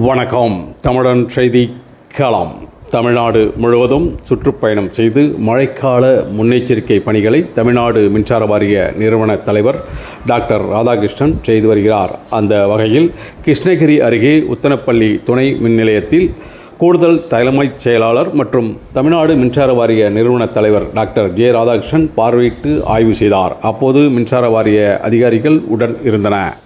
வணக்கம். தமிழன் செய்தி களம். தமிழ்நாடு முழுவதும் சுற்றுப்பயணம் செய்து மழைக்கால முன்னெச்சரிக்கை பணிகளை தமிழ்நாடு மின்சார வாரிய நிறுவன தலைவர் டாக்டர் ராதாகிருஷ்ணன் செய்து வருகிறார். அந்த வகையில் கிருஷ்ணகிரி அருகே உத்தனப்பள்ளி துணை மின் நிலையத்தில் கூடுதல் தலைமைச் செயலாளர் மற்றும் தமிழ்நாடு மின்சார வாரிய நிறுவன தலைவர் டாக்டர் ராதாகிருஷ்ணன் பார்வையிட்டு ஆய்வு செய்தார். அப்போது மின்சார வாரிய அதிகாரிகள் உடன் இருந்தனர்.